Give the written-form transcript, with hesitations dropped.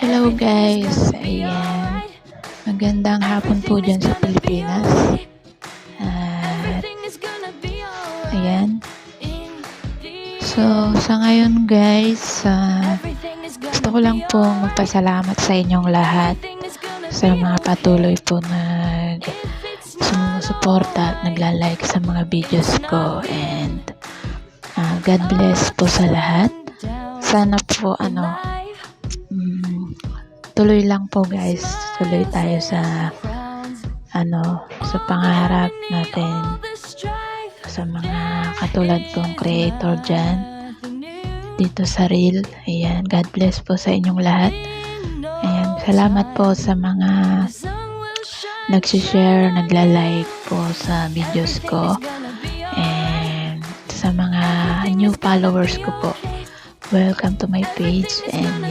Hello guys, ayan. Magandang hapon po dyan sa Pilipinas. At ayan. So, sa ngayon guys, gusto ko lang po magpasalamat sa inyong lahat sa mga patuloy po sumusuporta at nagla-like sa mga videos ko, and God bless po sa lahat. Sana po tuloy lang po guys, tuloy tayo sa sa pangarap natin, sa mga katulad kong creator dyan dito sa Reel. Ayan, God bless po sa inyong lahat. Ayan, salamat po sa mga nagsishare, nagla-like po sa videos ko, and sa mga new followers ko po, welcome to my page. And